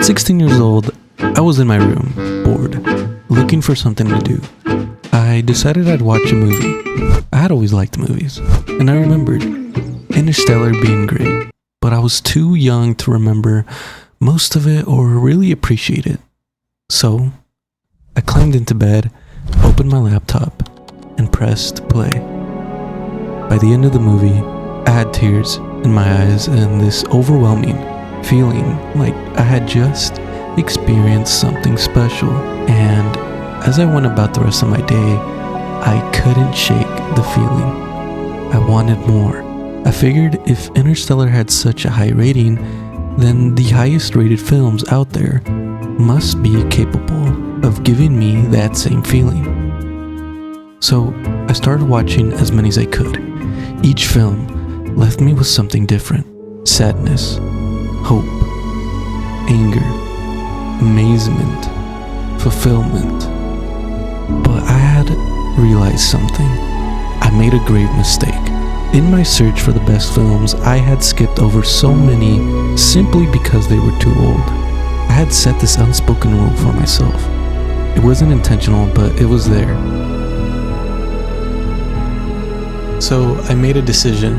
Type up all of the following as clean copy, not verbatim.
16 years old, I was in my room, bored, looking for something to do. I decided I'd watch a movie. I had always liked movies, and I remembered Interstellar being great, but I was too young to remember most of it or really appreciate it. So, I climbed into bed, opened my laptop, and pressed play. By the end of the movie, I had tears in my eyes and this overwhelming feeling like I had just experienced something special. And as I went about the rest of my day, I couldn't shake the feeling. I wanted more. I figured if Interstellar had such a high rating, then the highest rated films out there must be capable of giving me that same feeling. So I started watching as many as I could. Each film left me with something different: sadness, hope, anger, amazement, fulfillment. But I had realized something. I made a grave mistake. In my search for the best films, I had skipped over so many simply because they were too old. I had set this unspoken rule for myself. It wasn't intentional, but it was there. So I made a decision.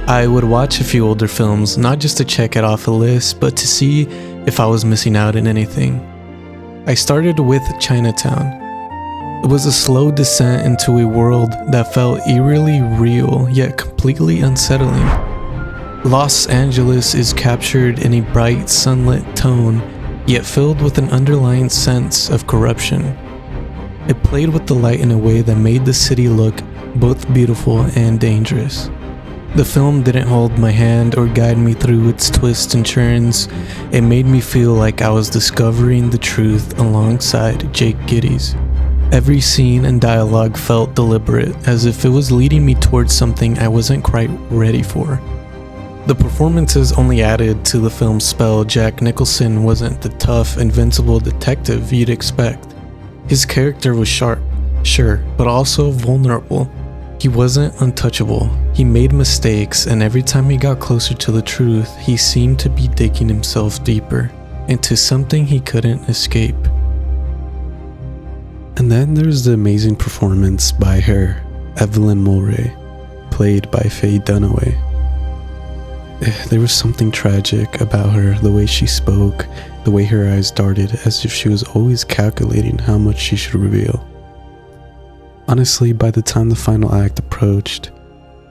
I would watch a few older films, not just to check it off a list, but to see if I was missing out on anything. I started with Chinatown. It was a slow descent into a world that felt eerily real, yet completely unsettling. Los Angeles is captured in a bright, sunlit tone, yet filled with an underlying sense of corruption. It played with the light in a way that made the city look both beautiful and dangerous. The film didn't hold my hand or guide me through its twists and turns. It made me feel like I was discovering the truth alongside Jake Gittes. Every scene and dialogue felt deliberate, as if it was leading me towards something I wasn't quite ready for. The performances only added to the film's spell. Jack Nicholson wasn't the tough, invincible detective you'd expect. His character was sharp, sure, but also vulnerable. He wasn't untouchable. He made mistakes, and every time he got closer to the truth, he seemed to be digging himself deeper into something he couldn't escape. And then there's the amazing performance by her, Evelyn Mulwray, played by Faye Dunaway. There was something tragic about her, the way she spoke, the way her eyes darted, as if she was always calculating how much she should reveal. Honestly, by the time the final act approached,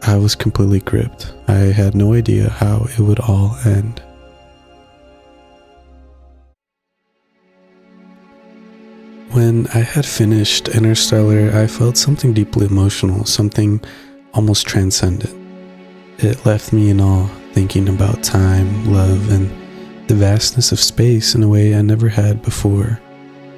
I was completely gripped. I had no idea how it would all end. When I had finished Interstellar, I felt something deeply emotional, something almost transcendent. It left me in awe, thinking about time, love, and the vastness of space in a way I never had before.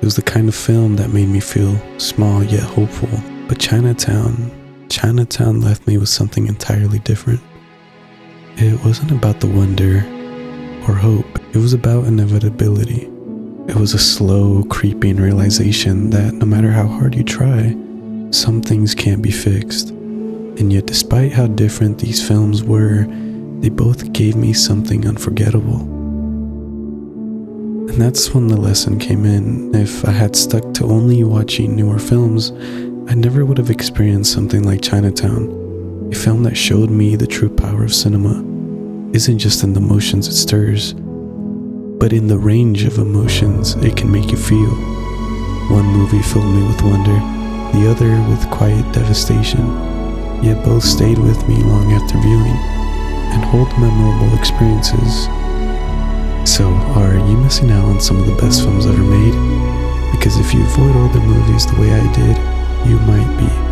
It was the kind of film that made me feel small yet hopeful. But Chinatown left me with something entirely different. It wasn't about the wonder or hope. It was about inevitability. It was a slow, creeping realization that no matter how hard you try, some things can't be fixed. And yet, despite how different these films were, they both gave me something unforgettable. And that's when the lesson came in. If I had stuck to only watching newer films, I never would have experienced something like Chinatown, a film that showed me the true power of cinema isn't just in the emotions it stirs, but in the range of emotions it can make you feel. One movie filled me with wonder, the other with quiet devastation, yet both stayed with me long after viewing and hold memorable experiences. So, are you missing out on some of the best films ever made? Because if you avoid older movies the way I did, you might be.